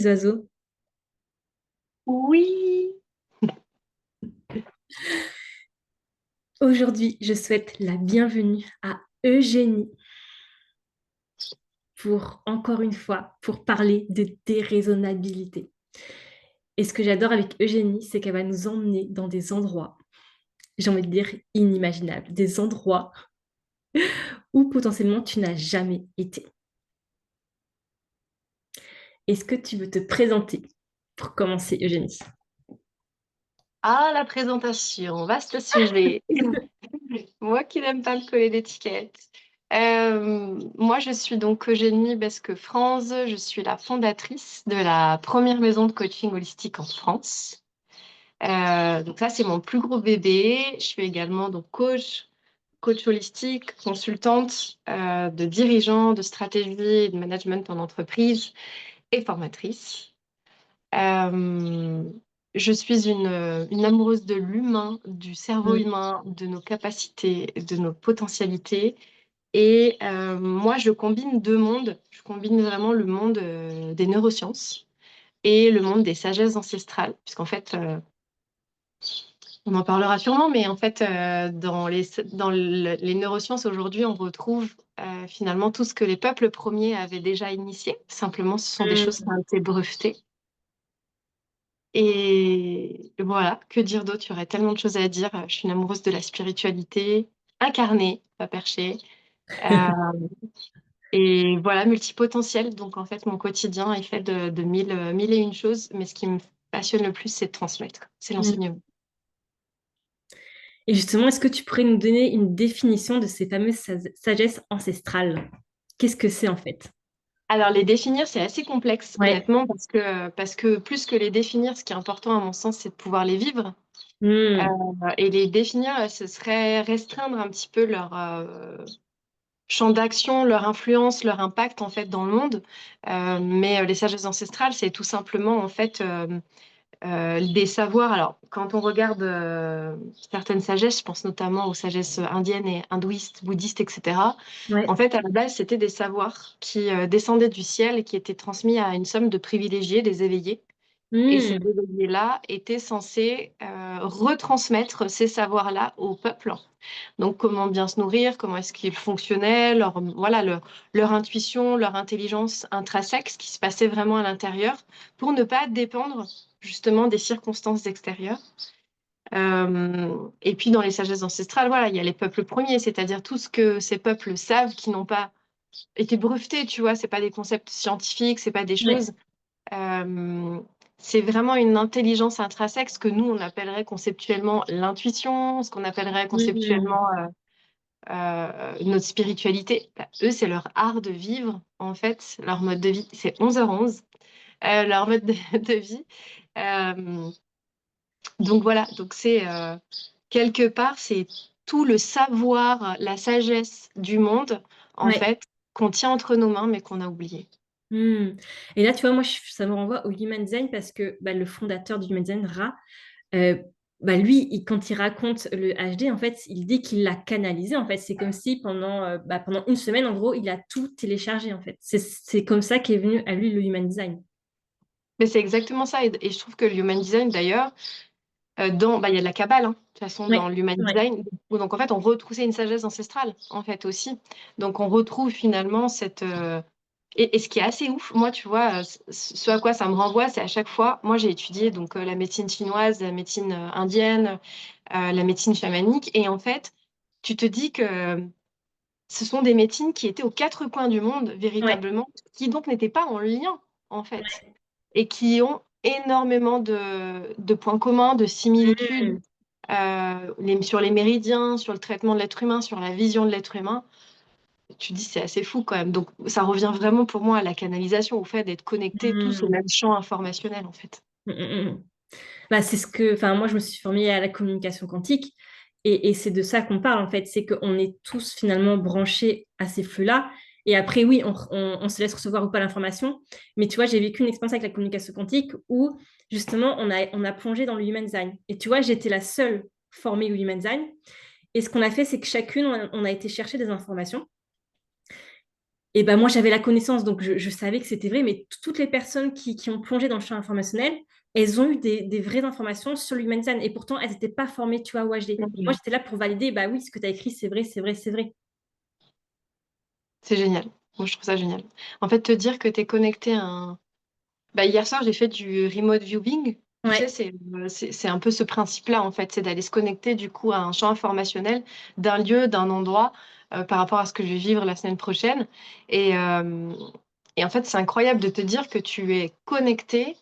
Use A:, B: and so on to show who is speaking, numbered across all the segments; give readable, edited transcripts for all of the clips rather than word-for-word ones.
A: Oiseaux.
B: Oui.
A: Aujourd'hui, je souhaite la bienvenue à Eugénie pour, encore une fois, pour parler de déraisonnabilité. Et ce que j'adore avec Eugénie, c'est qu'elle va nous emmener dans des endroits, j'ai envie de dire inimaginables, des endroits où potentiellement tu n'as jamais été. Est-ce que tu veux te présenter pour commencer, Eugénie?
B: Ah, la présentation, vaste sujet. Moi qui n'aime pas me coller d'étiquette. Moi, je suis donc Eugénie Besque-France. Je suis la fondatrice de la première maison de coaching holistique en France. Donc ça, c'est mon plus gros bébé. Je suis également donc coach holistique, consultante de dirigeants, de stratégie et de management en entreprise et formatrice. Euh, je suis une amoureuse de l'humain, du cerveau
A: Mm.
B: humain, de nos capacités, de nos potentialités. Et moi, je combine deux mondes. Je combine vraiment le monde des neurosciences et le monde des sagesses ancestrales. Puisqu'en fait, on en parlera sûrement, mais en fait, les neurosciences aujourd'hui, on retrouve finalement tout ce que les peuples premiers avaient déjà initié. Simplement, ce sont des choses qui
A: Mm.
B: ont été brevetées. Et voilà, que dire d'autre? Il y aurait tellement de choses à dire. Je suis une amoureuse de la spiritualité, incarnée, pas perchée. Euh, et voilà, multipotentielle. Donc en fait, mon quotidien est fait de mille et une choses. Mais ce qui me passionne le plus, c'est de transmettre. C'est
A: Mm.
B: l'enseignement.
A: Et justement, est-ce que tu pourrais nous donner une définition de ces fameuses sagesses ancestrales? Qu'est-ce que c'est en fait?
B: Alors les définir, c'est assez complexe,
A: Ouais.
B: honnêtement, parce que plus que les définir, ce qui est important à mon sens, c'est de pouvoir les vivre. Euh,
A: Mm.
B: et les définir, ce serait restreindre un petit peu leur champ d'action, leur influence, leur impact en fait dans le monde. Mais les sagesses ancestrales, c'est tout simplement en fait des savoirs. Alors, quand on regarde certaines sagesses, je pense notamment aux sagesses indiennes et hindouistes, bouddhistes, etc. En
A: Ouais.
B: fait, à la base, c'était des savoirs qui descendaient du ciel et qui étaient transmis à une somme de privilégiés, des éveillés. Et ces
A: Mm.
B: délégués-là étaient censés retransmettre ces savoirs-là au peuple. Donc, comment bien se nourrir, comment est-ce qu'ils fonctionnaient, leur intuition, leur intelligence intrinsèque, ce qui se passait vraiment à l'intérieur, pour ne pas dépendre justement des circonstances extérieures. Et puis, dans les sagesses ancestrales, voilà, il y a les peuples premiers, c'est-à-dire tout ce que ces peuples savent qui n'ont pas été brevetés, tu vois, c'est pas des concepts scientifiques, c'est pas des
A: Ouais.
B: choses euh, c'est vraiment une intelligence intrinsèque, ce que nous, on appellerait conceptuellement l'intuition, ce qu'on appellerait
A: Mm.
B: conceptuellement notre spiritualité. Bah, eux, c'est leur art de vivre, en fait, leur mode de vie. C'est 11h11, leur mode de vie. Euh, donc voilà, donc c'est quelque part, c'est tout le savoir, la sagesse du monde, en
A: Ouais.
B: fait, qu'on tient entre nos mains, mais qu'on a oublié.
A: Mm. Et là, tu vois, moi, ça me renvoie au Human Design parce que bah, le fondateur du Human Design, Ra, euh, bah, lui, quand il raconte le HD, en fait, il dit qu'il l'a canalisé. En fait, c'est comme si pendant une semaine, en gros, il a tout téléchargé. En fait, c'est comme ça qu'est venu à lui le Human Design.
B: Mais c'est exactement ça. Et je trouve que le Human Design, d'ailleurs, il y a de la Kabbale, hein, de toute façon, dans
A: Ouais,
B: l'Human
A: ouais.
B: Design. Donc, en fait, on retrouve une sagesse ancestrale, en fait, aussi. Donc, on retrouve finalement cette. Et ce qui est assez ouf, moi, tu vois, ce à quoi ça me renvoie, c'est à chaque fois, moi, j'ai étudié donc la médecine chinoise, la médecine indienne, la médecine chamanique. Et en fait, tu te dis que ce sont des médecines qui étaient aux quatre coins du monde,
A: Ouais.
B: véritablement, qui donc n'étaient pas en lien, en fait et qui ont énormément de points communs, de similitudes
A: Mm.
B: sur les méridiens, sur le traitement de l'être humain, sur la vision de l'être humain. Tu dis, c'est assez fou quand même. Donc, ça revient vraiment pour moi à la canalisation, au fait d'être connectés tous au
A: Mm.
B: même champ informationnel, en fait.
A: Mm, mm, mm. Bah, c'est ce que, enfin, moi, je me suis formée à la communication quantique et c'est de ça qu'on parle en fait, c'est qu'on est tous finalement branchés à ces flux-là. Et après, oui, on se laisse recevoir ou pas l'information. Mais tu vois, j'ai vécu une expérience avec la communication quantique où justement, on a plongé dans le human design. Et tu vois, j'étais la seule formée au human design. Et ce qu'on a fait, c'est que chacune, on a été chercher des informations. Et ben moi, j'avais la connaissance, donc je savais que c'était vrai, mais toutes les personnes qui ont plongé dans le champ informationnel, elles ont eu des vraies informations sur l'human design. Et pourtant, elles n'étaient pas formées, tu vois, au HD. Et moi,
B: Mhm.
A: j'étais là pour valider, bah oui, ce que tu as écrit, c'est vrai, c'est vrai, c'est vrai.
B: C'est génial. Moi, je trouve ça génial. En fait, te dire que tu es connecté à un... Bah, hier soir, j'ai fait du remote viewing. Tu sais,
A: Ouais.
B: c'est un peu ce principe-là, en fait, c'est d'aller se connecter du coup à un champ informationnel d'un lieu, d'un endroit, par rapport à ce que je vais vivre la semaine prochaine. Et, euh, et en fait, c'est incroyable de te dire que tu es connecté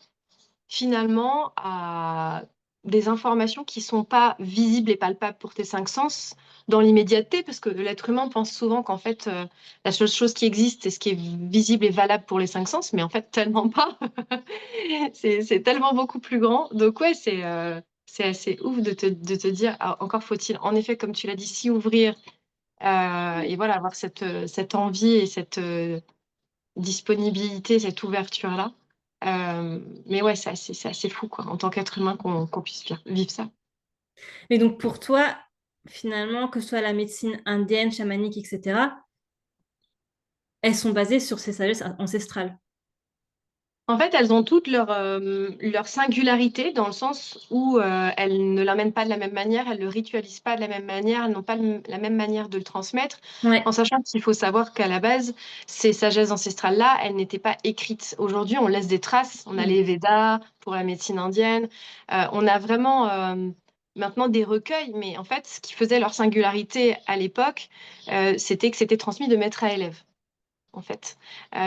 B: finalement à des informations qui sont pas visibles et palpables pour tes cinq sens dans l'immédiateté, parce que l'être humain pense souvent qu'en fait, la seule chose qui existe, c'est ce qui est visible et valable pour les cinq sens, mais en fait, tellement pas. C'est tellement beaucoup plus grand. Donc ouais, c'est assez ouf de te dire, ah, encore faut-il, en effet, comme tu l'as dit, s'y ouvrir et voilà, avoir cette envie et cette disponibilité, cette ouverture-là. Mais ouais, c'est assez fou, quoi, en tant qu'être humain, qu'on puisse vivre ça.
A: Mais donc, pour toi, finalement, que ce soit la médecine indienne, chamanique, etc., elles sont basées sur ces sagesses ancestrales.
B: En fait, elles ont toutes leur singularité dans le sens où elles ne l'amènent pas de la même manière, elles ne le ritualisent pas de la même manière, elles n'ont pas la même manière de le transmettre, en
A: Ouais.
B: sachant qu'il faut savoir qu'à la base, ces sagesses ancestrales-là, elles n'étaient pas écrites. Aujourd'hui, on laisse des traces, on a
A: Mm.
B: les Védas pour la médecine indienne, on a vraiment maintenant des recueils, mais en fait, ce qui faisait leur singularité à l'époque, c'était que c'était transmis de maître à élève en fait.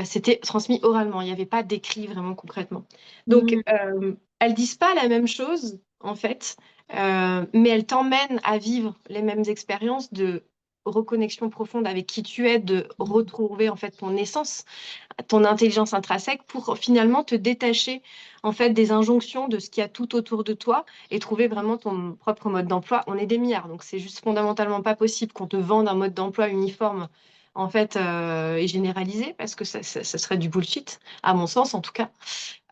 B: C'était transmis oralement, il n'y avait pas d'écrit vraiment concrètement. Donc,
A: Mm.
B: elles disent pas la même chose, en fait, mais elles t'emmènent à vivre les mêmes expériences de reconnexion profonde avec qui tu es, de retrouver en fait ton essence, ton intelligence intrinsèque pour finalement te détacher en fait des injonctions de ce qu'il y a tout autour de toi et trouver vraiment ton propre mode d'emploi. On est des milliards, donc c'est juste fondamentalement pas possible qu'on te vende un mode d'emploi uniforme en fait et généralisé parce que ça serait du bullshit à mon sens en tout cas.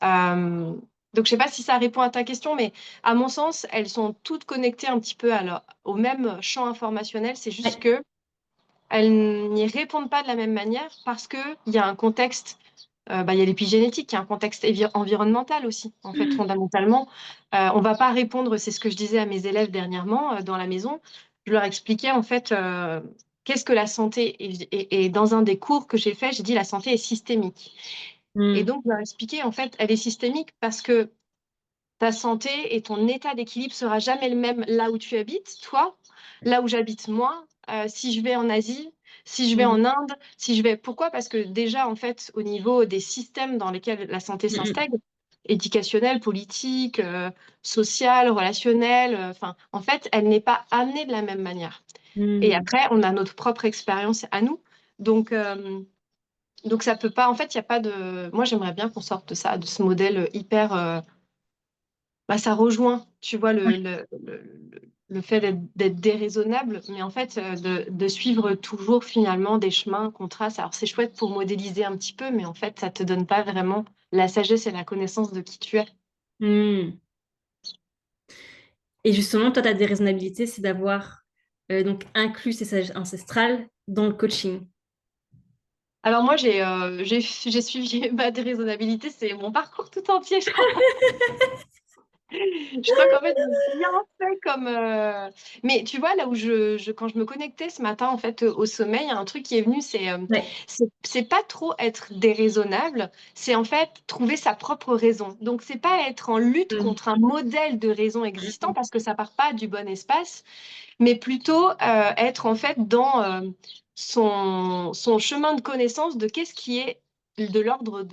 B: Euh, donc je sais pas si ça répond à ta question, mais à mon sens, elles sont toutes connectées un petit peu au même champ informationnel. C'est juste
A: Ouais.
B: que elles n'y répondent pas de la même manière parce qu'il y a un contexte, bah, il y a l'épigénétique, il y a un contexte environnemental aussi, en fait, fondamentalement. On va pas répondre, c'est ce que je disais à mes élèves dernièrement dans la maison. Je leur expliquais, en fait, qu'est-ce que la santé. Et dans un des cours que j'ai fait, j'ai dit la santé est systémique. Et
A: Mm.
B: donc, je leur expliquais, en fait, elle est systémique parce que ta santé et ton état d'équilibre sera jamais le même là où tu habites, toi, là où j'habite moi, si je vais en Asie, si je vais
A: Mm.
B: en Inde, si je vais... Pourquoi? Parce que déjà, en fait, au niveau des systèmes dans lesquels la santé
A: Mm.
B: s'installe, éducationnelle, politique, sociale, relationnelle, enfin, en fait, elle n'est pas amenée de la même manière. Et
A: Mm.
B: après, on a notre propre expérience à nous. Donc, donc ça peut pas... En fait, il n'y a pas de... Moi, j'aimerais bien qu'on sorte de ça, de ce modèle hyper... bah, ça rejoint, tu vois, le fait d'être déraisonnable, mais en fait, de suivre toujours finalement des chemins qu'on trace. Alors, c'est chouette pour modéliser un petit peu, mais en fait, ça te donne pas vraiment la sagesse et la connaissance de qui tu es.
A: Mm. Et justement, toi, ta déraisonnabilité, c'est d'avoir donc inclus ces sagesses ancestrales dans le coaching.
B: Alors, moi, j'ai suivi ma déraisonnabilité, c'est mon parcours tout entier, je crois. Je crois qu'en fait, je me suis bien fait comme. Mais tu vois, là où quand je me connectais ce matin, en fait, au sommeil, il y a un truc qui est venu,
A: Ouais.
B: c'est pas trop être déraisonnable, c'est en fait trouver sa propre raison. Donc, c'est pas être en lutte
A: Mm.
B: contre un modèle de raison existant parce que ça part pas du bon espace, mais plutôt être en fait dans son chemin de connaissance de qu'est-ce qui est de l'ordre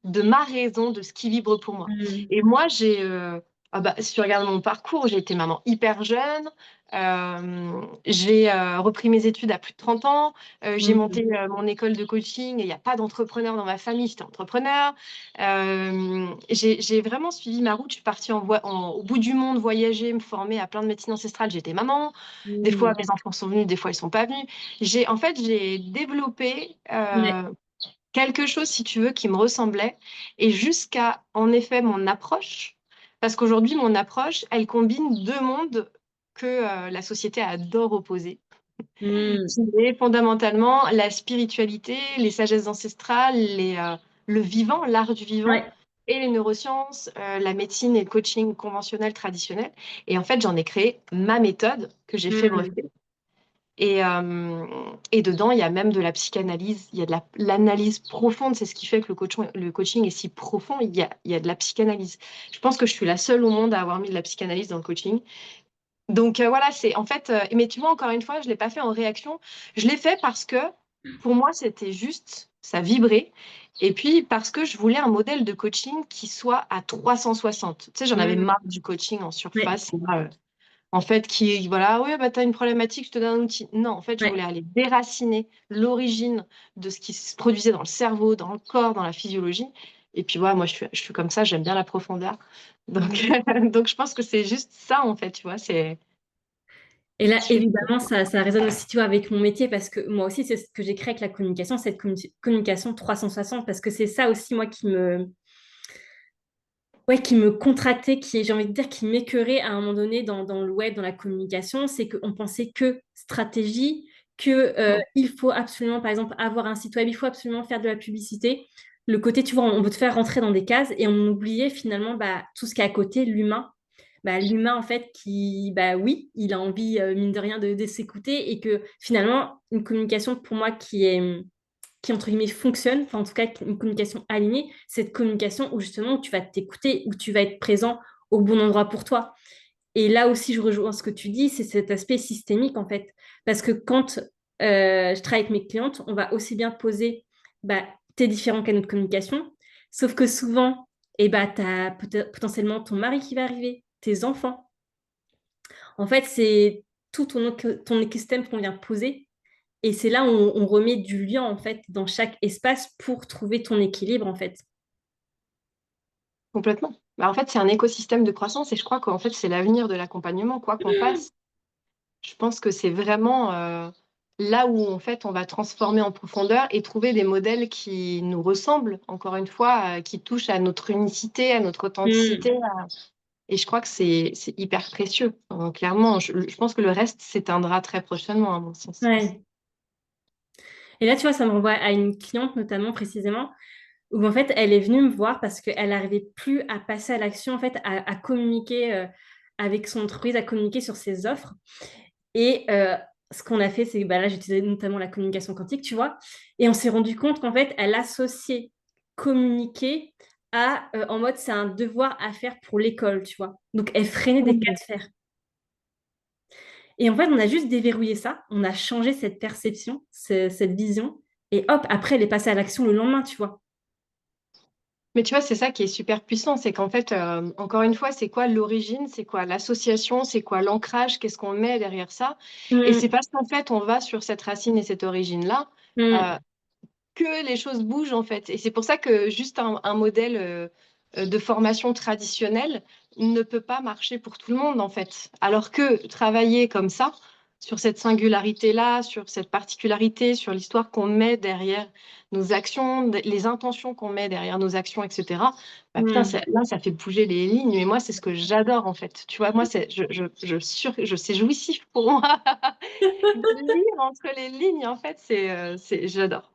B: de ma raison, de ce qui vibre pour moi.
A: Mm.
B: Et moi, ah bah, si tu regardes mon parcours, j'ai été maman hyper jeune. J'ai repris mes études à plus de 30 ans. J'ai monté
A: Mm.
B: mon école de coaching et il n'y a pas d'entrepreneur dans ma famille, j'étais entrepreneur. J'ai vraiment suivi ma route. Je suis partie au bout du monde, voyager, me former à plein de médecine ancestrale. J'étais maman. Des fois,
A: Mm.
B: mes enfants sont venus, des fois, ils sont pas venus. En fait, j'ai développé
A: Ouais.
B: quelque chose, si tu veux, qui me ressemblait. Et jusqu'à, en effet, mon approche. Parce qu'aujourd'hui, mon approche, elle combine deux mondes que la société adore opposer.
A: Mm.
B: qui est fondamentalement la spiritualité, les sagesses ancestrales, le vivant, l'art du vivant,
A: Ouais.
B: et les neurosciences, la médecine et le coaching conventionnel, traditionnel. Et en fait, j'en ai créé ma méthode que j'ai fait
A: Mm.
B: breveter. Et dedans, il y a même de la psychanalyse, il y a de l'analyse profonde. C'est ce qui fait que le coaching est si profond. Il y a de la psychanalyse. Je pense que je suis la seule au monde à avoir mis de la psychanalyse dans le coaching. Donc voilà, c'est en fait, mais tu vois, encore une fois, je ne l'ai pas fait en réaction. Je l'ai fait parce que pour moi, c'était juste, ça vibrait. Et puis parce que je voulais un modèle de coaching qui soit à 360. Tu sais, j'en avais
A: Mm.
B: marre du coaching en
A: Ouais.
B: surface. En fait, voilà, oui, bah, tu as une problématique, je te donne un outil. Non, en fait, je voulais
A: Ouais.
B: aller déraciner l'origine de ce qui se produisait dans le cerveau, dans le corps, dans la physiologie. Et puis, voilà, moi, je suis comme ça, j'aime bien la profondeur. Donc, donc, je pense que c'est juste ça, en fait, tu vois, c'est...
A: Et là,
B: tu-
A: évidemment, ça résonne aussi, tu vois, avec mon métier, parce que moi aussi, c'est ce que j'ai créé avec la communication, cette communication 360, parce que c'est ça aussi, moi, qui me contractait, j'ai envie de dire, qui m'écœurait à un moment donné dans le web, dans la communication, c'est qu'on pensait que stratégie, que il faut absolument, par exemple, avoir un site web, il faut absolument faire de la publicité. Le côté, tu vois, on veut te faire rentrer dans des cases et on oubliait finalement bah, tout ce qui est à côté, l'humain. Bah, l'humain, en fait, qui, bah oui, il a envie, mine de rien, de s'écouter et que finalement, une communication pour moi qui, entre guillemets, fonctionne, enfin, en tout cas, une communication alignée, cette communication où justement tu vas t'écouter, où tu vas être présent au bon endroit pour toi. Et là aussi, je rejoins ce que tu dis, c'est cet aspect systémique, en fait. Parce que quand je travaille avec mes clientes, on va aussi bien poser bah, tes différents canaux de communication, sauf que souvent, bah, tu as potentiellement ton mari qui va arriver, tes enfants. En fait, c'est tout ton écosystème qu'on vient poser et c'est là où on remet du lien, en fait, dans chaque espace pour trouver ton équilibre, en fait.
B: Complètement. Bah, en fait, c'est un écosystème de croissance et je crois qu'en fait, c'est l'avenir de l'accompagnement, quoi qu'on fasse. Je pense que c'est vraiment là où en fait on va transformer en profondeur et trouver des modèles qui nous ressemblent, encore une fois, qui touchent à notre unicité, à notre authenticité.
A: Mm.
B: Et je crois que c'est hyper précieux. Donc, clairement, je pense que le reste s'éteindra très prochainement, à mon sens.
A: Ouais. Et là, tu vois, ça me renvoie à une cliente, notamment, précisément, où en fait, elle est venue me voir parce qu'elle n'arrivait plus à passer à l'action, en fait, à communiquer avec son entreprise, à communiquer sur ses offres. Et ce qu'on a fait, c'est que bah, là, j'utilisais notamment la communication quantique, tu vois, et on s'est rendu compte qu'en fait, elle associait communiquer en mode, c'est un devoir à faire pour l'école, tu vois. Donc, elle freinait des cas
B: Mhm.
A: de fer. Et en fait, on a juste déverrouillé ça, on a changé cette perception, cette vision, et hop, après, elle est passée à l'action le lendemain, tu vois.
B: Mais tu vois, c'est ça qui est super puissant, c'est qu'en fait, encore une fois, c'est quoi l'origine, c'est quoi l'association, c'est quoi l'ancrage, qu'est-ce qu'on met derrière ça. Et c'est
A: Mm,
B: parce qu'en fait, on va sur cette racine et cette origine-là.
A: mm,
B: euh, que les choses bougent en fait. Et c'est pour ça que juste un modèle de formation traditionnelle ne peut pas marcher pour tout le monde en fait. Alors que travailler comme ça, sur cette singularité-là, sur cette particularité, sur l'histoire qu'on met derrière nos actions, les intentions qu'on met derrière nos actions, etc. Bah putain,
A: mm.
B: là, ça fait bouger les lignes. Et moi, c'est ce que j'adore en fait. Tu vois, moi, c'est jouissif pour moi de lire entre les lignes. En fait, j'adore.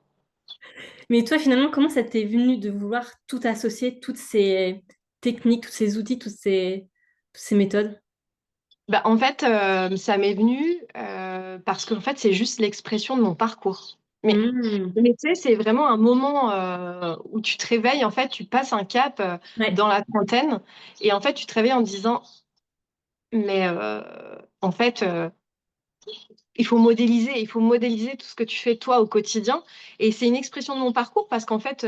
A: Mais toi, finalement, comment ça t'est venu de vouloir tout associer, toutes ces techniques, tous ces outils, toutes ces méthodes?
B: Bah, en fait, ça m'est venu parce qu'en fait, c'est juste l'expression de mon parcours. Mais,
A: Mm.
B: mais tu sais, c'est vraiment un moment où tu te réveilles, en fait, tu passes un cap
A: Ouais.
B: dans la trentaine, et en fait, tu te réveilles en te disant, mais en fait, il faut modéliser tout ce que tu fais toi au quotidien. Et c'est une expression de mon parcours parce qu'en fait,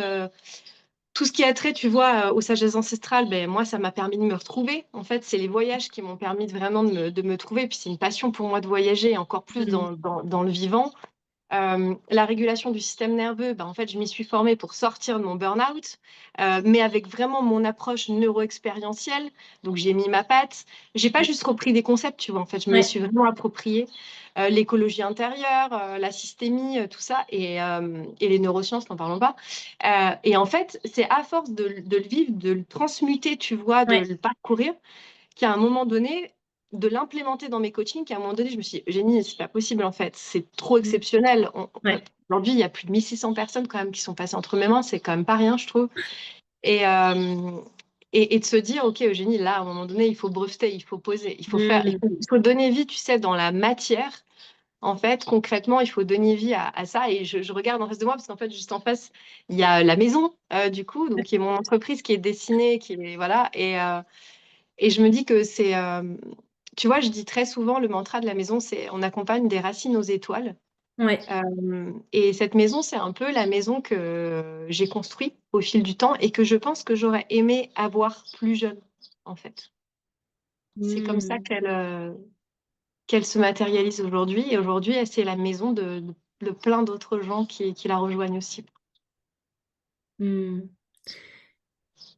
B: tout ce qui a trait, tu vois, aux sagesses ancestrales, ben, moi, ça m'a permis de me retrouver. En fait, c'est les voyages qui m'ont permis vraiment de me trouver. Puis c'est une passion pour moi de voyager, encore plus
A: Mm.
B: dans le vivant. La régulation du système nerveux, ben, en fait, je m'y suis formée pour sortir de mon burn-out, mais avec vraiment mon approche neuro-expérientielle. Donc, j'ai mis ma patte. J'ai pas juste repris des concepts, tu vois. En fait, je me les suis
A: Ouais.
B: vraiment appropriés. L'écologie intérieure, la systémie, tout ça, et les neurosciences, n'en parlons pas. Et en fait, c'est à force de le vivre, de le transmuter, tu vois, de
A: Ouais.
B: le parcourir, qu'à un moment donné, de l'implémenter dans mes coachings qu'à un moment donné, je me suis dit, Eugénie, c'est pas possible en fait, c'est trop
A: Mm.
B: exceptionnel.
A: Ouais.
B: Aujourd'hui, il y a plus de 1600 personnes quand même qui sont passées entre mes mains, c'est quand même pas rien, je trouve. Et, euh, et de se dire, ok, Eugénie, là, à un moment donné, il faut breveter, il faut poser, il faut faire,
A: Mm.
B: il faut donner vie, tu sais, dans la matière. En fait, concrètement, il faut donner vie à ça. Et je regarde en face de moi, parce qu'en fait, juste en face, il y a la maison, du coup, donc qui est mon entreprise, qui est dessinée, qui est, voilà. Et je me dis que tu vois, je dis très souvent, le mantra de la maison, c'est on accompagne des racines aux étoiles.
A: Ouais.
B: Et cette maison, c'est un peu la maison que j'ai construite au fil du temps et que je pense que j'aurais aimé avoir plus jeune, en fait. C'est comme ça
A: Mm.
B: qu'elle se matérialise aujourd'hui. Et aujourd'hui, c'est la maison de plein d'autres gens qui la rejoignent aussi.
A: Mm.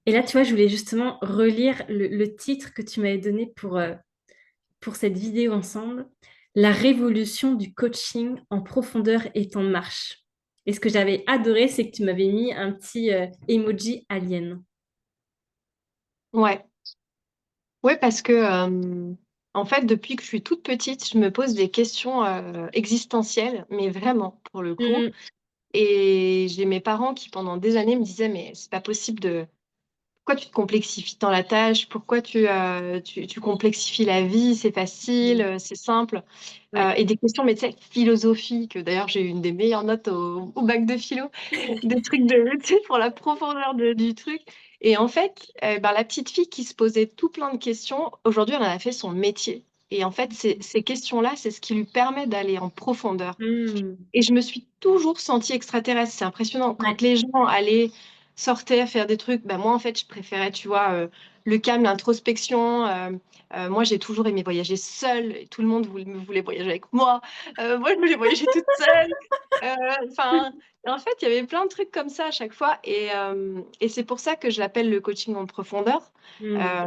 A: Et là, tu vois, je voulais justement relire le titre que tu m'avais donné pour cette vidéo ensemble. La révolution du coaching en profondeur est en marche. Et ce que j'avais adoré, c'est que tu m'avais mis un petit emoji alien.
B: Ouais. Ouais, parce que, en fait, depuis que je suis toute petite, je me pose des questions existentielles, mais vraiment, pour le coup.
A: Mm,
B: Et j'ai mes parents qui, pendant des années, me disaient, mais c'est pas possible de... Pourquoi tu te complexifies dans la tâche? Pourquoi tu complexifies la vie? C'est facile,
A: mm.
B: c'est simple.
A: Ouais.
B: Et des questions, mais tu sais, philosophiques. D'ailleurs, j'ai eu une des meilleures notes au bac de philo, des trucs tu sais, pour la profondeur du truc. Et en fait, ben, la petite fille qui se posait tout plein de questions, aujourd'hui, elle en a fait son métier. Et en fait, ces questions-là, c'est ce qui lui permet d'aller en profondeur.
A: Mm.
B: Et je me suis toujours sentie extraterrestre. C'est impressionnant. Quand
A: Ouais.
B: les gens allaient, sortaient, faire des trucs, ben moi, en fait, je préférais, tu vois, le calme, l'introspection. Moi, j'ai toujours aimé voyager seule. Et tout le monde voulait voyager avec moi. Moi, je voulais voyager toute seule. Enfin, en fait, il y avait plein de trucs comme ça à chaque fois. Et c'est pour ça que je l'appelle le coaching en profondeur.
A: Mm.
B: Euh,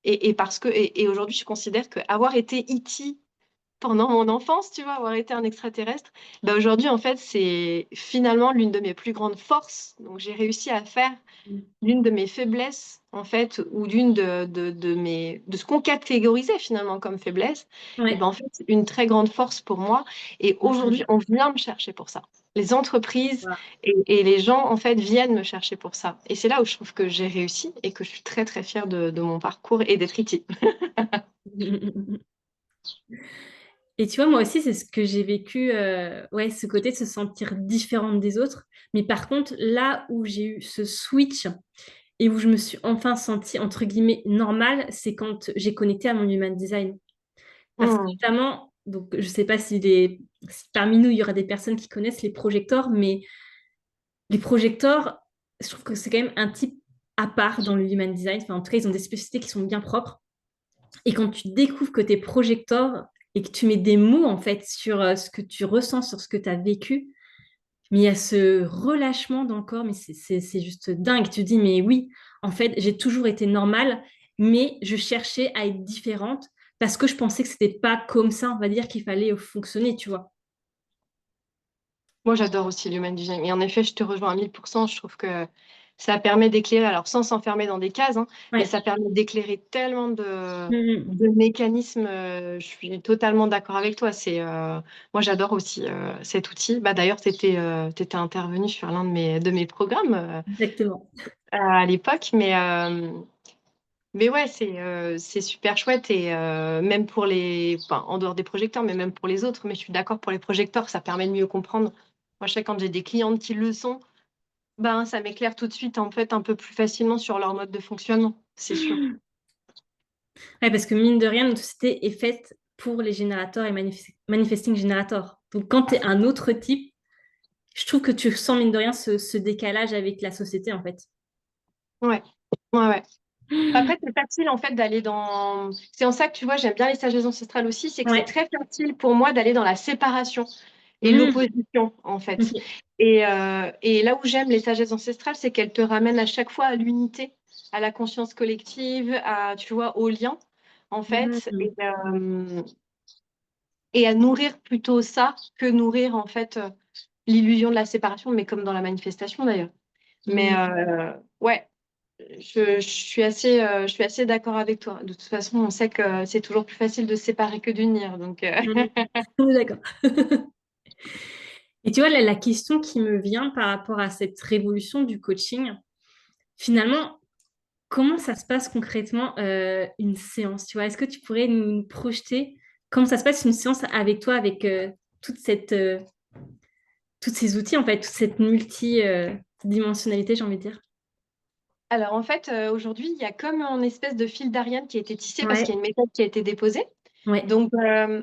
B: et parce que, et aujourd'hui, je considère qu'avoir été E.T. pendant mon enfance, tu vois, avoir été un extraterrestre, bah aujourd'hui, en fait, c'est finalement l'une de mes plus grandes forces. Donc, j'ai réussi à faire l'une de mes faiblesses, en fait, ou de ce qu'on catégorisait finalement comme faiblesse, et ben
A: Ouais.
B: en fait, c'est une très grande force pour moi. Et
A: Mm.
B: aujourd'hui, on vient me chercher pour ça. Les entreprises
A: Voilà.
B: et les gens, en fait, viennent me chercher pour ça. Et c'est là où je trouve que j'ai réussi et que je suis très, très fière de mon parcours et d'être ici.
A: Et tu vois, moi aussi, c'est ce que j'ai vécu, ouais, ce côté de se sentir différente des autres. Mais par contre, là où j'ai eu ce switch et où je me suis enfin sentie, entre guillemets, normale, c'est quand j'ai connecté à mon human design. Parce que
B: Hmm.
A: notamment, donc, je ne sais pas si parmi nous, il y aura des personnes qui connaissent les projecteurs, mais les projecteurs, je trouve que c'est quand même un type à part dans le human design. Enfin, en tout cas, ils ont des spécificités qui sont bien propres. Et quand tu découvres que tu es projecteur et que tu mets des mots en fait sur ce que tu ressens, sur ce que tu as vécu, mais il y a ce relâchement dans le corps, mais c'est juste dingue. Tu te dis, mais oui, en fait, j'ai toujours été normale, mais je cherchais à être différente parce que je pensais que c'était pas comme ça, on va dire, qu'il fallait fonctionner, tu vois.
B: Moi, j'adore aussi l'human design. Et en effet, je te rejoins à 1000%. Je trouve que ça permet d'éclairer, alors sans s'enfermer dans des cases, hein, mais
A: Ouais.
B: ça permet d'éclairer tellement
A: Mhm.
B: de mécanismes. Je suis totalement d'accord avec toi. Moi, j'adore aussi cet outil. Bah, d'ailleurs, tu étais, intervenu sur l'un de mes programmes
A: Exactement.
B: à l'époque. Mais ouais, c'est super chouette. Et même pour enfin, en dehors des projecteurs, mais même pour les autres. Mais je suis d'accord pour les projecteurs, ça permet de mieux comprendre. Moi, je sais quand j'ai des clientes qui le sont, ben, ça m'éclaire tout de suite, en fait, un peu plus facilement sur leur mode de fonctionnement, c'est sûr.
A: Ouais, parce que mine de rien, notre société est faite pour les générateurs et manifesting générateurs. Donc, quand tu es un autre type, je trouve que tu sens mine de rien ce décalage avec la société, en fait.
B: Ouais, ouais, ouais. Après, c'est facile, en fait, d'aller dans... C'est en ça que, tu vois, j'aime bien les sagesses ancestrales aussi, c'est que c'est
A: Ouais.
B: très facile pour moi d'aller dans la séparation et
A: Mhm.
B: l'opposition, en fait.
A: Ok.
B: Et là où j'aime les sagesses ancestrales, c'est qu'elles te ramènent à chaque fois à l'unité, à la conscience collective, tu vois, au lien, en fait.
A: Mhm.
B: Et à nourrir plutôt ça que nourrir en fait l'illusion de la séparation, mais comme dans la manifestation d'ailleurs. Mais
A: Mhm.
B: ouais, je suis assez d'accord avec toi. De toute façon, on sait que c'est toujours plus facile de se séparer que d'unir. Donc,
A: Mm. On est d'accord. Et tu vois, la question qui me vient par rapport à cette révolution du coaching, finalement, comment ça se passe concrètement une séance? Tu vois, est-ce que tu pourrais nous projeter comment ça se passe une séance avec toi, avec toute cette, tous ces outils, en fait, toute cette multidimensionnalité, j'ai envie de dire.
B: alors en fait, aujourd'hui, il y a comme un espèce de fil d'Ariane qui a été tissé parce qu'il y
A: Ouais,
B: a une méthode qui a été déposée.
A: ouais.
B: Donc,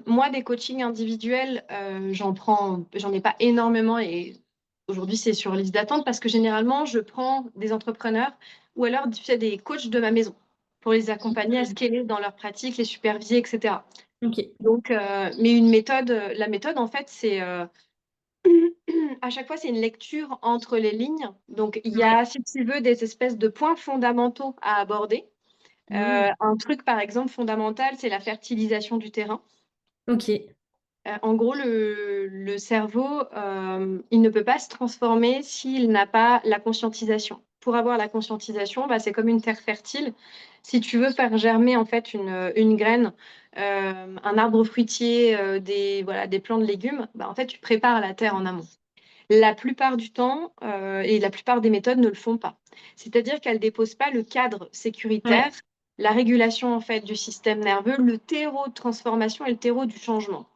B: moi, des coachings individuels, j'en ai pas énormément et aujourd'hui, c'est sur liste d'attente parce que généralement, je prends des entrepreneurs ou alors tu sais, des coachs de ma maison pour les accompagner à
A: Mm.
B: scaler dans leur pratique, les superviser, etc.
A: Ok.
B: Donc, mais la méthode, en fait, c'est à chaque fois, c'est une lecture entre les lignes. Donc, il y
A: Ouais.
B: a, si tu veux, des espèces de points fondamentaux à aborder.
A: Mm.
B: Un truc, par exemple, fondamental, c'est la fertilisation du terrain.
A: Ok.
B: En gros, le cerveau, il ne peut pas se transformer s'il n'a pas la conscientisation. Pour avoir la conscientisation, bah, c'est comme une terre fertile. Si tu veux faire germer en fait une graine, un arbre fruitier, voilà, des plants de légumes, bah, en fait, tu prépares la terre en amont. La plupart du temps, et la plupart des méthodes ne le font pas. C'est-à-dire qu'elles ne déposent pas le cadre sécuritaire,
A: Ouais.
B: la régulation en fait du système nerveux, le terreau de transformation et le terreau du changement.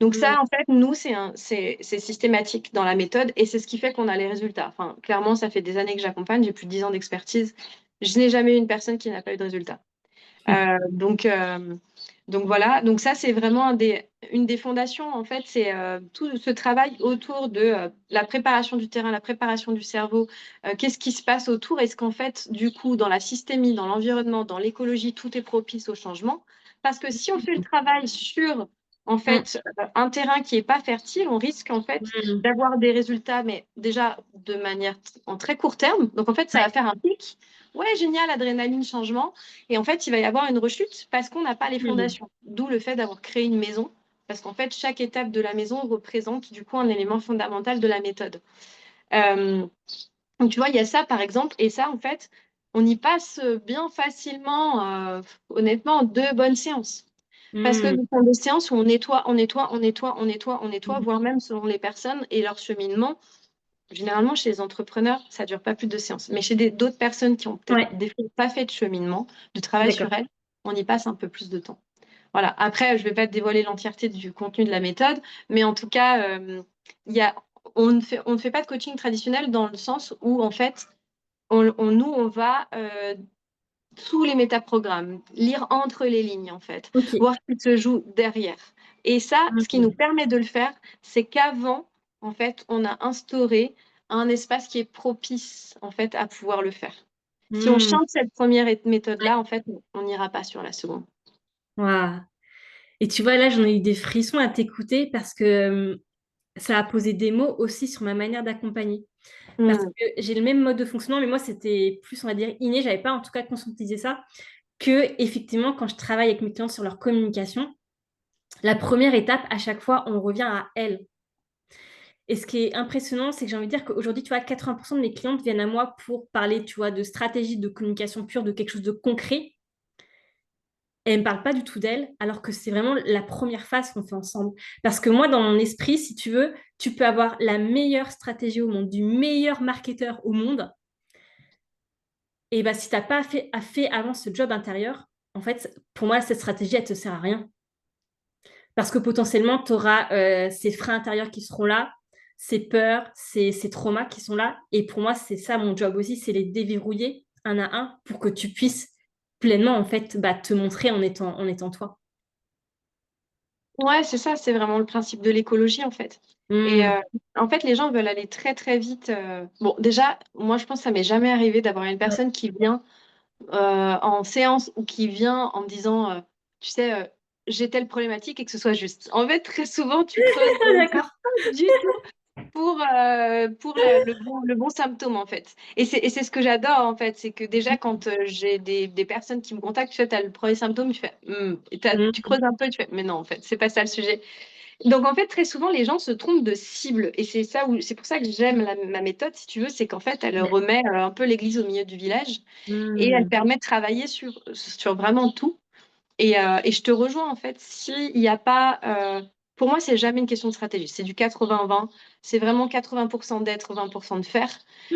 B: Donc
A: Mm.
B: ça, en fait, nous, c'est systématique dans la méthode et c'est ce qui fait qu'on a les résultats. Enfin, clairement, ça fait des années que j'accompagne, j'ai plus de 10 ans d'expertise. Je n'ai jamais eu une personne qui n'a pas eu de résultat. Euh, donc, euh, donc voilà, donc ça c'est vraiment une des fondations en fait, c'est tout ce travail autour de la préparation du terrain, la préparation du cerveau, qu'est-ce qui se passe autour, est-ce qu'en fait du coup dans la systémie, dans l'environnement, dans l'écologie, tout est propice au changement? Parce que si on fait le travail sur en
A: Mm.
B: fait un terrain qui est pas fertile, on risque en fait
A: Mm.
B: d'avoir des résultats, mais déjà de manière en très court terme. Donc en fait ça va
A: Ouais.
B: faire un pic. Ouais, génial, adrénaline, changement. Et en fait, il va y avoir une rechute parce qu'on n'a pas les
A: Mm.
B: fondations. D'où le fait d'avoir créé une maison, parce qu'en fait, chaque étape de la maison représente du coup un élément fondamental de la méthode. Euh, donc, tu vois, il y a ça par exemple, et ça, en fait, on y passe bien facilement, honnêtement, en 2 bonnes séances. Parce que
A: Mm.
B: ce sont des séances où on nettoie, on nettoie, on nettoie, on nettoie, on nettoie,
A: Mm.
B: voire même selon les personnes et leur cheminement. Généralement, chez les entrepreneurs, ça dure pas plus de séances. Mais chez d'autres personnes qui ont peut-être
A: Ouais.
B: des fois pas fait de cheminement, de travail
A: D'accord.
B: sur elles, on y passe un peu plus de temps. Voilà. Après, je vais pas te dévoiler l'entièreté du contenu de la méthode, mais en tout cas, il y a, on ne fait pas de coaching traditionnel dans le sens où, en fait, nous, on va sous les métaprogrammes, lire entre les lignes, en fait,
A: Ok.
B: voir ce qui se joue derrière. Et ça, ce qui nous
A: Mm.
B: permet de le faire, c'est qu'avant, en fait, on a instauré un espace qui est propice, en fait, à pouvoir le faire. Si on
A: Mm.
B: change cette première
A: Ouais.
B: méthode-là, en fait, on n'ira pas sur la seconde.
A: Waouh. Et tu vois, là, j'en ai eu des frissons à t'écouter parce que ça a posé des mots aussi sur ma manière d'accompagner. Parce
B: Hmm.
A: que j'ai le même mode de fonctionnement, mais moi, c'était plus, on va dire, inné. J'avais pas, en tout cas, conscientisé ça. Que, effectivement, quand je travaille avec mes clients sur leur communication, la première étape, à chaque fois, on revient à elle. Et ce qui est impressionnant, c'est que j'ai envie de dire qu'aujourd'hui, tu vois, 80% de mes clientes viennent à moi pour parler, tu vois, de stratégie de communication pure, de quelque chose de concret. Et elles ne me parlent pas du tout d'elle, alors que c'est vraiment la première phase qu'on fait ensemble. Parce que moi, dans mon esprit, si tu veux, tu peux avoir la meilleure stratégie au monde, du meilleur marketeur au monde. Et bah, si tu n'as pas fait avant ce job intérieur, en fait, pour moi, cette stratégie, elle ne te sert à rien. Parce que potentiellement, tu auras ces freins intérieurs qui seront là, ces peurs, ces traumas qui sont là. Et pour moi, c'est ça mon job aussi, c'est les déverrouiller un à un pour que tu puisses pleinement, en fait, bah, te montrer en étant toi.
B: Ouais, c'est ça, c'est vraiment le principe de l'écologie, en fait. Et
A: Hmm.
B: en fait, les gens veulent aller très, très vite. Bon, déjà, moi, je pense que ça m'est jamais arrivé d'avoir une
A: Ouais.
B: personne qui vient en séance ou qui vient en me disant, tu sais, j'ai telle problématique et que ce soit juste. En fait, très souvent, tu creuses
A: Ah, d'accord.
B: pas du tout pour le bon symptôme, en fait. Et c'est ce que j'adore, en fait, c'est que déjà, quand j'ai des personnes qui me contactent, tu fais, as le premier symptôme, tu fais, et tu
A: Hmm.
B: creuses un peu, tu fais, mais non, en fait, c'est pas ça le sujet. Donc, en fait, très souvent, les gens se trompent de cible. Et c'est pour ça que j'aime ma méthode, si tu veux, c'est qu'en fait, elle
A: Ouais.
B: remet un peu l'église au milieu du village et elle
A: Hmm.
B: permet de travailler sur vraiment tout. Et je te rejoins en fait, s'il n'y a pas, pour moi, c'est jamais une question de stratégie, c'est du 80-20, c'est vraiment 80% d'être, 20% de faire.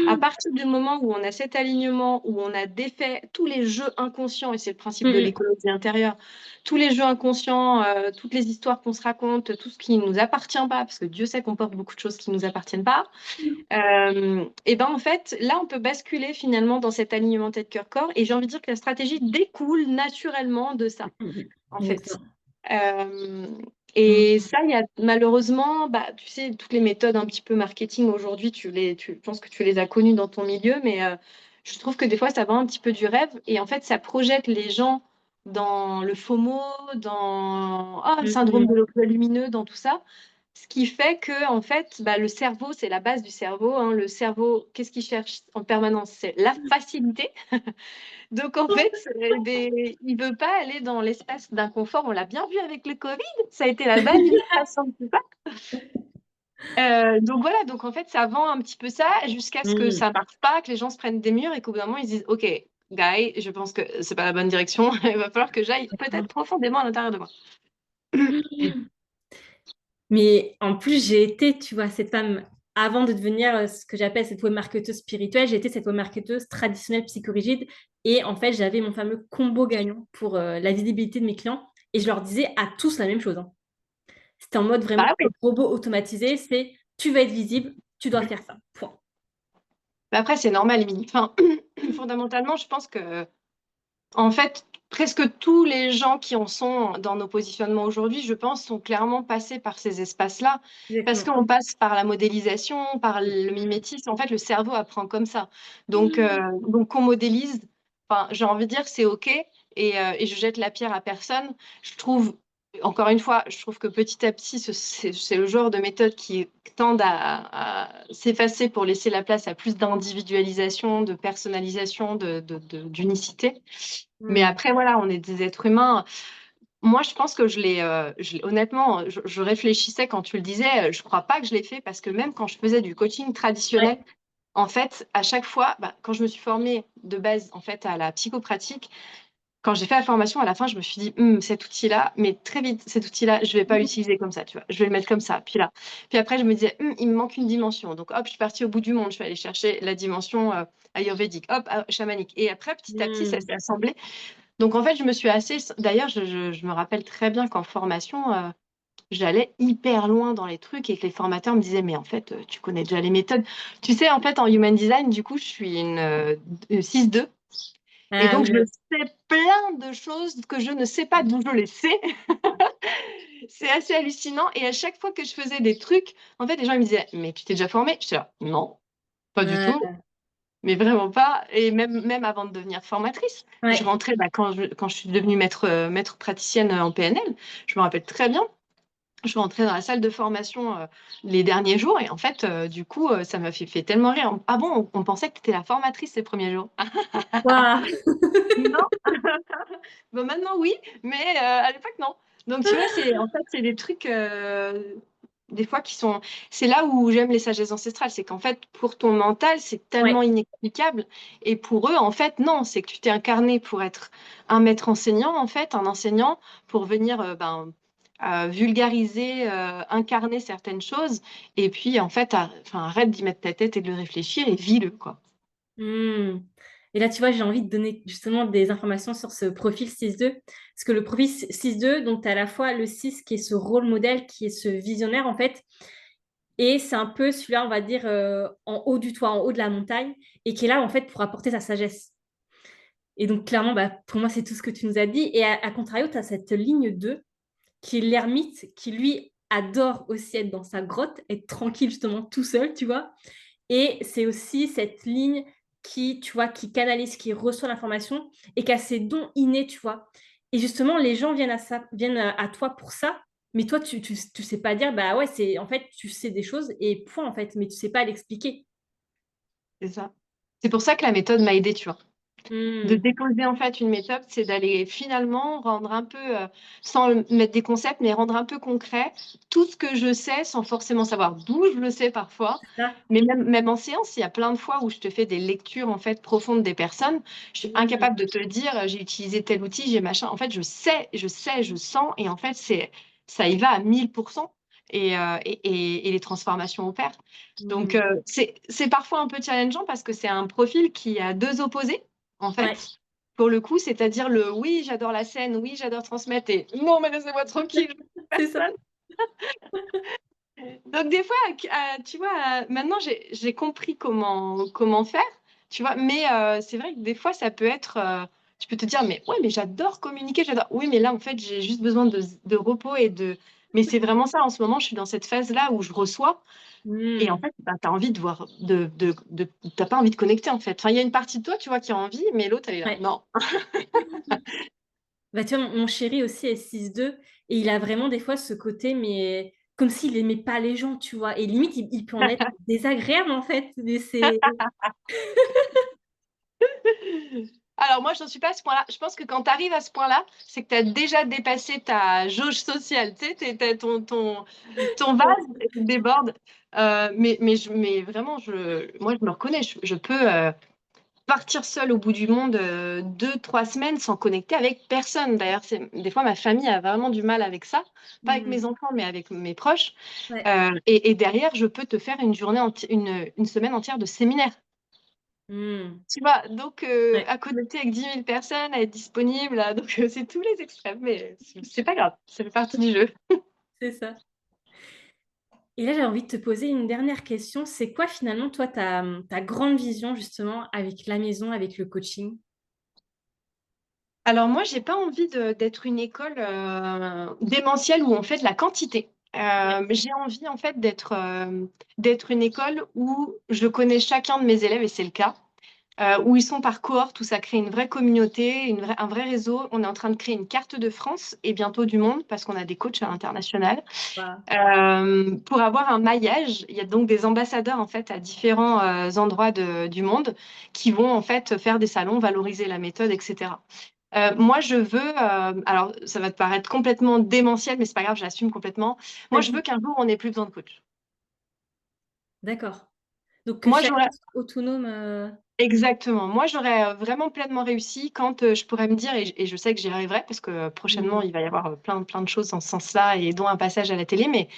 B: À partir du moment où on a cet alignement, où on a défait tous les jeux inconscients, et c'est le principe de
A: Hmm.
B: l'écologie intérieure, tous les jeux inconscients, toutes les histoires qu'on se raconte, tout ce qui ne nous appartient pas, parce que Dieu sait qu'on porte beaucoup de choses qui ne nous appartiennent pas, et ben en fait, là, on peut basculer finalement dans cet alignement tête-cœur-corps. Et j'ai envie de dire que la stratégie découle naturellement de ça,
A: Hmm.
B: en fait.
A: Exactement.
B: Euh,
A: Hmm.
B: et ça, il y a malheureusement, bah, tu sais, toutes les méthodes un petit peu marketing aujourd'hui, je pense que tu les as connues dans ton milieu, mais je trouve que des fois, ça va un petit peu du rêve. Et en fait, ça projette les gens dans le FOMO, dans le syndrome de
A: Hmm.
B: l'opioïde lumineux, dans tout ça. Ce qui fait que, en fait, bah, le cerveau, c'est la base du cerveau, hein. Le cerveau, qu'est-ce qu'il cherche en permanence? C'est la facilité. Donc, en fait, il ne veut pas aller dans l'espace d'inconfort. On l'a bien vu avec le Covid. Ça a été la bonne illustration de tout ça. Donc, voilà. Donc, en fait, ça vend un petit peu ça jusqu'à ce que
A: Hmm.
B: ça ne marche pas, que les gens se prennent des murs et qu'au bout d'un moment, ils se disent, OK, guy, je pense que c'est pas la bonne direction. Il va falloir que j'aille peut-être profondément à l'intérieur de moi.
A: Mais en plus, j'ai été, tu vois, cette femme, avant de devenir ce que j'appelle cette web marketeuse spirituelle, j'ai été cette web marketeuse traditionnelle psychorigide. Et en fait, j'avais mon fameux combo gagnant pour la visibilité de mes clients. Et je leur disais à tous la même chose, hein. C'était en mode vraiment
B: Bah oui.
A: robot automatisé, c'est tu vas être visible, tu dois faire ça. Point.
B: Mais après, c'est normal, Émilie. Enfin, fondamentalement, je pense que en fait, presque tous les gens qui en sont dans nos positionnements aujourd'hui, je pense, sont clairement passés par ces espaces-là, parce
A: Exactement.
B: qu'on passe par la modélisation, par le mimétisme. En fait, le cerveau apprend comme ça. Donc qu'on modélise, enfin, j'ai envie de dire, c'est OK, et je jette la pierre à personne. Je trouve, encore une fois, je trouve que petit à petit, c'est le genre de méthode qui tendent à s'effacer pour laisser la place à plus d'individualisation, de personnalisation, d'unicité. Mais
A: Hmm.
B: après, voilà, on est des êtres humains. Moi, je pense que honnêtement, je réfléchissais quand tu le disais, je crois pas que je l'ai fait parce que même quand je faisais du coaching traditionnel,
A: Ouais.
B: en fait, à chaque fois, bah, quand je me suis formée de base en fait à la psychopratique, quand j'ai fait la formation, à la fin, je me suis dit, cet outil-là, mais très vite, cet outil-là, je vais pas l'utiliser comme ça, tu vois. Je vais le mettre comme ça, puis là. Puis après, je me disais, il me manque une dimension. Donc, hop, je suis partie au bout du monde. Je suis allée chercher la dimension ayurvédique, hop, chamanique. Et après, petit à petit, ça
A: Hmm.
B: s'est assemblé. Donc, en fait, je me suis assez. D'ailleurs, je me rappelle très bien qu'en formation, j'allais hyper loin dans les trucs et que les formateurs me disaient, mais en fait, tu connais déjà les méthodes. Tu sais, en fait, en human design, du coup, je suis une 6-2. Et
A: Ah
B: donc,
A: oui,
B: je sais plein de choses que je ne sais pas d'où je les sais. C'est assez hallucinant. Et à chaque fois que je faisais des trucs, en fait, les gens ils me disaient, mais tu t'es déjà formée? Je suis là, non, pas du tout.
A: ouais.
B: Mais vraiment pas. Et même avant de devenir formatrice, je
A: Ouais.
B: rentrais, bah, quand je suis devenue maître praticienne en PNL, je me rappelle très bien. Je rentrais dans la salle de formation les derniers jours et en fait, du coup, ça m'a fait tellement rire. Ah bon, on pensait que tu étais la formatrice ces premiers jours.
A: Waouh.
B: Non. Bon, maintenant, oui, mais à l'époque, non. Donc, tu vois, en fait, c'est des trucs, des fois, qui sont. C'est là où j'aime les sagesses ancestrales. C'est qu'en fait, pour ton mental, c'est tellement
A: Ouais.
B: inexplicable. Et pour eux, en fait, non. C'est que tu t'es incarné pour être un maître enseignant, en fait, un enseignant, pour venir vulgariser, incarner certaines choses. Et puis, en fait, enfin, arrête d'y mettre ta tête et de le réfléchir et vis-le, quoi.
A: Hmm. Et là, tu vois, j'ai envie de donner justement des informations sur ce profil 6-2. Parce que le profil 6-2, donc tu as à la fois le 6 qui est ce rôle modèle, qui est ce visionnaire en fait. Et c'est un peu celui-là, on va dire, en haut du toit, en haut de la montagne, et qui est là en fait pour apporter sa sagesse. Et donc clairement, bah, pour moi, c'est tout ce que tu nous as dit. Et à contrario, tu as cette ligne 2 qui est l'ermite, qui lui adore aussi être dans sa grotte, être tranquille justement tout seul, tu vois. Et c'est aussi cette ligne qui, tu vois, qui canalise, qui reçoit l'information et qui a ses dons innés, tu vois. Et justement, les gens viennent viennent à toi pour ça, mais toi, tu sais pas dire, bah ouais, c'est en fait, tu sais des choses et point, en fait, mais tu sais pas l'expliquer.
B: C'est ça. C'est pour ça que la méthode m'a aidée, tu vois. De
A: Hmm.
B: déposer en fait une méthode, c'est d'aller finalement rendre un peu, sans mettre des concepts, mais rendre un peu concret tout ce que je sais sans forcément savoir d'où je le sais parfois.
A: C'est ça.
B: Mais même en séance, il y a plein de fois où je te fais des lectures en fait profondes des personnes. Je suis
A: Hmm.
B: incapable de te dire j'ai utilisé tel outil, j'ai machin. En fait, je sens et en fait ça y va à 1000%. Et les transformations opèrent. Donc,
A: Hmm.
B: c'est parfois un peu challengeant parce que c'est un profil qui a deux opposés en
A: Ouais,
B: fait, pour le coup, c'est-à-dire le oui, j'adore la scène, oui, j'adore transmettre et non, mais laissez-moi tranquille, je suis
A: c'est ça.
B: personne. Donc, des fois, tu vois, maintenant, j'ai compris comment faire, tu vois, mais c'est vrai que des fois, ça peut être, tu peux te dire, mais ouais, mais j'adore communiquer, j'adore. Oui, mais là, en fait, j'ai juste besoin de repos et de. Mais c'est vraiment ça, en ce moment, je suis dans cette phase-là où je reçois. Et en
A: Hmm.
B: fait, bah, tu as envie de voir, t'as pas envie de connecter en fait. Enfin, il y a une partie de toi, tu vois, qui a envie, mais l'autre, elle est là.
A: Ouais.
B: Non.
A: Bah, tu vois, mon chéri aussi est 6-2 et il a vraiment des fois ce côté, mais comme s'il aimait pas les gens, tu vois. Et limite, il peut en être désagréable, en fait. Mais c'est...
B: Alors moi, je n'en suis pas à ce point-là. Je pense que quand tu arrives à ce point-là, c'est que tu as déjà dépassé ta jauge sociale. Tu sais, ton vase il déborde. Mais vraiment, moi, je me reconnais. Je peux partir seule au bout du monde 2, 3 semaines sans connecter avec personne. D'ailleurs, des fois, ma famille a vraiment du mal avec ça. Pas avec
A: Hmm.
B: mes enfants, mais avec mes proches.
A: Ouais.
B: Et derrière, je peux te faire une semaine entière de séminaire.
A: Hmm.
B: Tu vois, donc
A: Ouais,
B: à connecter avec 10 000 personnes, à être disponible, donc c'est tous les extrêmes, mais c'est pas grave, ça fait partie du jeu.
A: c'est ça. Et là, j'ai envie de te poser une dernière question. C'est quoi finalement, toi, ta grande vision justement avec la maison, avec le coaching?
B: Alors moi, j'ai pas envie d'être une école démentielle où on fait de la quantité.
A: Ouais.
B: J'ai envie en fait d'être une école où je connais chacun de mes élèves, et c'est le cas. Où ils sont par cohorte, où ça crée une vraie communauté, un vrai réseau. On est en train de créer une carte de France et bientôt du monde parce qu'on a des coachs à l'international.
A: Bah,
B: Pour avoir un maillage, il y a donc des ambassadeurs en fait à différents endroits du monde qui vont en fait faire des salons, valoriser la méthode, etc. Moi, je veux, alors ça va te paraître complètement démentiel, mais c'est pas grave, j'assume complètement. Moi, je veux
A: vas-y.
B: qu'un jour on n'ait plus besoin de coach.
A: D'accord. Donc que
B: Moi,
A: chacun
B: j'aurais
A: soit autonome.
B: exactement. Moi, j'aurais vraiment pleinement réussi quand je pourrais me dire, et je sais que j'y arriverai parce que prochainement
A: Hmm.
B: il va y avoir plein de choses dans ce sens-là et dont un passage à la télé, mais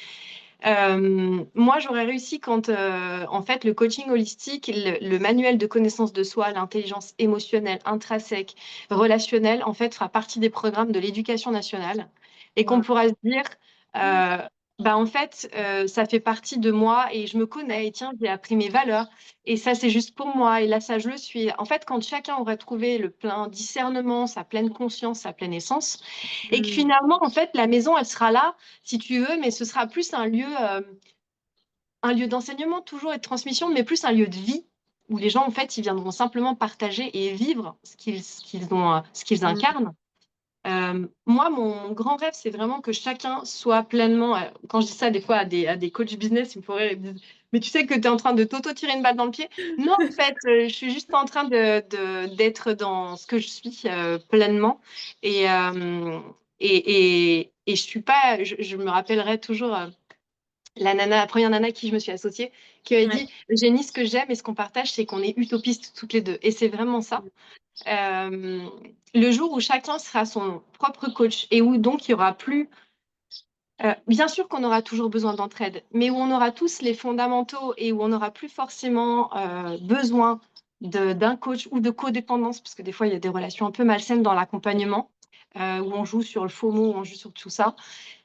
B: moi, j'aurais réussi quand, en fait, le coaching holistique, le manuel de connaissance de soi, l'intelligence émotionnelle, intrinsèque, relationnelle, en fait, fera partie des programmes de l'éducation nationale et qu'on
A: Wow.
B: pourra se dire, euh, bah, en fait, ça fait partie de moi et je me connais et tiens, j'ai appris mes valeurs et ça, c'est juste pour moi et là, ça, je le suis. En fait, quand chacun aurait trouvé le plein discernement, sa pleine conscience, sa pleine essence, et que
A: Hmm.
B: finalement, en fait, la maison, elle sera là si tu veux, mais ce sera plus un lieu d'enseignement toujours et de transmission, mais plus un lieu de vie où les gens, en fait, ils viendront simplement partager et vivre ce qu'ils
A: Hmm.
B: incarnent. Moi, mon grand rêve, c'est vraiment que chacun soit pleinement. Quand je dis ça des fois à des coachs business, ils me font rire, ils me disent, mais tu sais que tu es en train de t'auto-tirer une balle dans le pied. Non, en fait, je suis juste en train d'être dans ce que je suis pleinement. Et, et je suis pas. Je me rappellerai toujours. La première nana à qui je me suis associée, qui avait
A: Ouais.
B: dit, Génie, ce que j'aime et ce qu'on partage, c'est qu'on est utopistes toutes les deux. Et c'est vraiment ça. Euh, le jour où chacun sera son propre coach et où donc il y aura plus, bien sûr qu'on aura toujours besoin d'entraide, mais où on aura tous les fondamentaux et où on n'aura plus forcément besoin d'un coach ou de codépendance, parce que des fois il y a des relations un peu malsaines dans l'accompagnement, où on joue sur le faux mot, où on joue sur tout ça.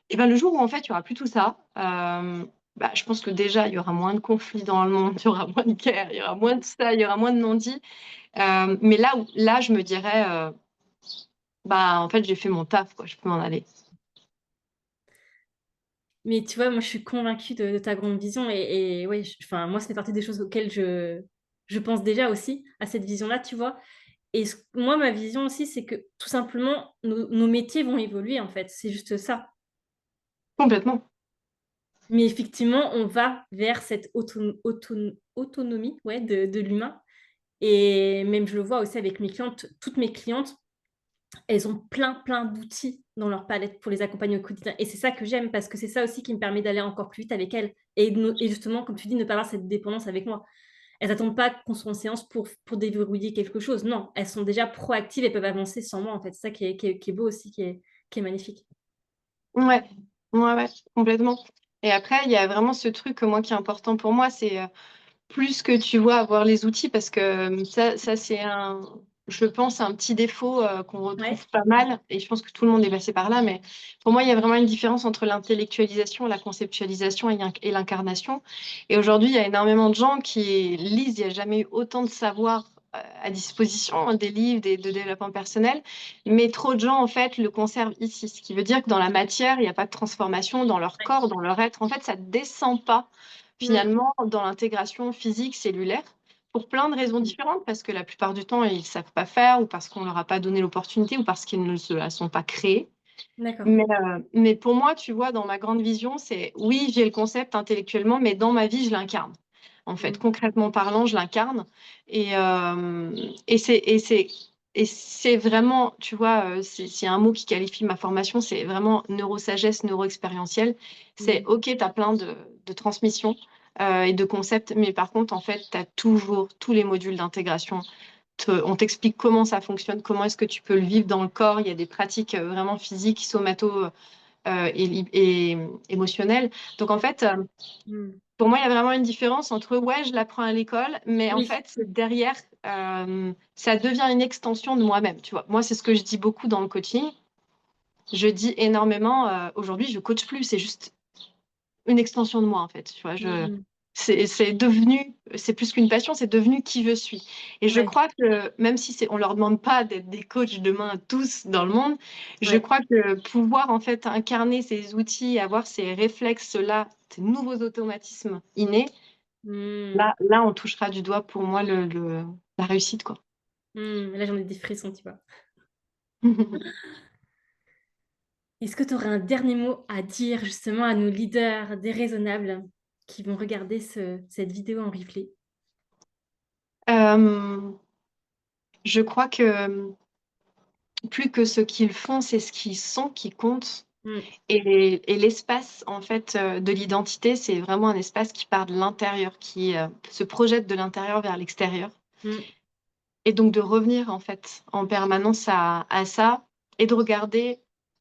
B: Et ben le jour où en fait il y aura plus tout ça, bah, je pense que déjà il y aura moins de conflits dans le monde, il y aura moins de guerres, il y aura moins de ça, il y aura moins de non-dits. Mais là je me dirais, bah en fait j'ai fait mon taf, quoi, je peux m'en aller.
A: Mais tu vois, moi, je suis convaincue de ta grande vision. Et ouais, enfin, moi, c'est partie des choses auxquelles je pense déjà aussi, à cette vision-là, tu vois. Et moi, ma vision aussi, c'est que tout simplement, nos métiers vont évoluer, en fait. C'est juste ça.
B: Complètement.
A: Mais effectivement, on va vers cette autonomie ouais, de l'humain. Et même, je le vois aussi avec mes clientes, toutes mes clientes, elles ont plein d'outils dans leur palette pour les accompagner au quotidien. Et c'est ça que j'aime parce que c'est ça aussi qui me permet d'aller encore plus vite avec elles. Et justement, comme tu dis, ne pas avoir cette dépendance avec moi. Elles n'attendent pas qu'on soit en séance pour déverrouiller quelque chose. Non, elles sont déjà proactives et peuvent avancer sans moi, en fait. C'est ça qui est beau aussi, qui est magnifique.
B: Ouais, ouais, complètement. Et après, il y a vraiment ce truc, moi, qui est important pour moi, c'est plus que tu vois avoir les outils, parce que ça c'est je pense, un petit défaut qu'on
A: Ouais.
B: retrouve pas mal, et je pense que tout le monde est passé par là, mais pour moi, il y a vraiment une différence entre l'intellectualisation, la conceptualisation et l'incarnation. Et aujourd'hui, il y a énormément de gens qui lisent, il n'y a jamais eu autant de savoir à disposition, hein, des livres, de développement personnel, mais trop de gens, en fait, le conservent ici, ce qui veut dire que dans la matière, il n'y a pas de transformation dans leur
A: Ouais.
B: corps, dans leur être. En fait, ça ne descend pas
A: Mm.
B: finalement dans l'intégration physique cellulaire pour plein de raisons différentes, parce que la plupart du temps, ils ne savent pas faire, ou parce qu'on ne leur a pas donné l'opportunité, ou parce qu'ils ne se la sont pas créés.
A: D'accord.
B: Mais pour moi, tu vois, dans ma grande vision, c'est oui, j'ai le concept intellectuellement, mais dans ma vie, je l'incarne. En fait,
A: Mm.
B: concrètement parlant, je l'incarne. Et, euh, et c'est vraiment, tu vois, s'il y a un mot qui qualifie ma formation, c'est vraiment neurosagesse, neuro-expérientielle. C'est
A: Mm.
B: OK, tu as plein de transmissions et de concepts, mais par contre, en fait, tu as toujours tous les modules d'intégration. On t'explique comment ça fonctionne, comment est-ce que tu peux le vivre dans le corps. Il y a des pratiques vraiment physiques, somato et émotionnelles. Donc en fait,
A: Mm.
B: pour moi, il y a vraiment une différence entre ouais, je l'apprends à l'école, mais en
A: Oui.
B: fait, derrière, ça devient une extension de moi-même. Tu vois, moi, c'est ce que je dis beaucoup dans le coaching. Je dis énormément. Aujourd'hui, je coach plus, c'est juste une extension de moi, en fait. Tu vois,
A: Mm.
B: c'est devenu, c'est plus qu'une passion, c'est devenu qui je suis. Et je
A: Ouais.
B: crois que même si on leur demande pas d'être des coachs demain à tous dans le monde, je
A: Ouais.
B: crois que pouvoir en fait incarner ces outils, avoir ces réflexes-là, ces nouveaux automatismes innés,
A: Mm.
B: là, on touchera du doigt pour moi la réussite, quoi.
A: Là, j'en ai des frissons, tu vois. Est-ce que tu aurais un dernier mot à dire justement à nos leaders déraisonnables qui vont regarder cette vidéo en replay?
B: Euh, je crois que plus que ce qu'ils font, c'est ce qu'ils sont qui compte.
A: Mm.
B: Et l'espace, en fait, de l'identité, c'est vraiment un espace qui part de l'intérieur, qui se projette de l'intérieur vers l'extérieur.
A: Mm.
B: Et donc de revenir, en fait, en permanence à ça et de regarder,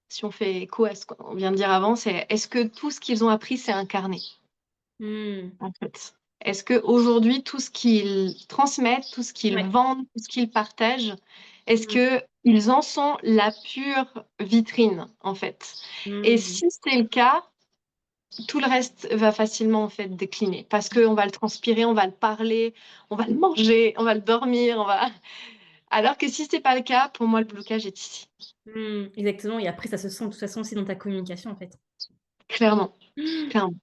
B: si on fait écho à ce qu'on vient de dire avant, c'est est-ce que tout ce qu'ils ont appris, c'est incarné,
A: Mm.
B: en fait? Est-ce qu'aujourd'hui, tout ce qu'ils transmettent, tout ce qu'ils
A: Ouais.
B: vendent, tout ce qu'ils partagent, est-ce
A: Mm.
B: qu'ils en sont la pure vitrine, en fait? Et
A: Mm.
B: si c'est le cas, tout le reste va facilement en fait décliner parce qu'on va le transpirer, on va le parler, on va le manger, on va le dormir, on va. Alors que si c'est pas le cas, pour moi le blocage est ici,
A: Exactement. Et après, ça se sent de toute façon aussi dans ta communication, en fait.
B: clairement, clairement.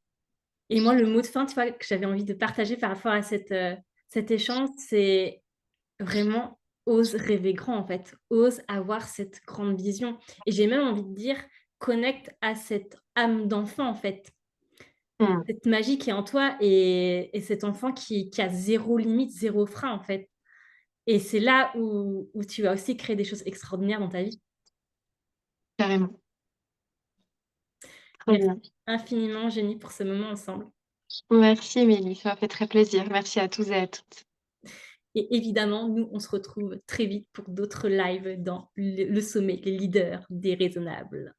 A: Et moi, le mot de fin, tu vois, que j'avais envie de partager par rapport à cet échange, c'est vraiment ose rêver grand, en fait. Ose avoir cette grande vision. Et j'ai même envie de dire, connecte à cette âme d'enfant, en fait.
B: Hmm,
A: Cette magie qui est en toi et cet enfant qui a zéro limite, zéro frein, en fait. Et c'est là où tu vas aussi créer des choses extraordinaires dans ta vie.
B: carrément. Très
A: Merci
B: bien.
A: infiniment, Jenny, pour ce moment ensemble.
B: Merci Émilie, ça m'a fait très plaisir. Merci à tous et à toutes.
A: Et évidemment, nous, on se retrouve très vite pour d'autres lives dans le sommet, les leaders déraisonnables.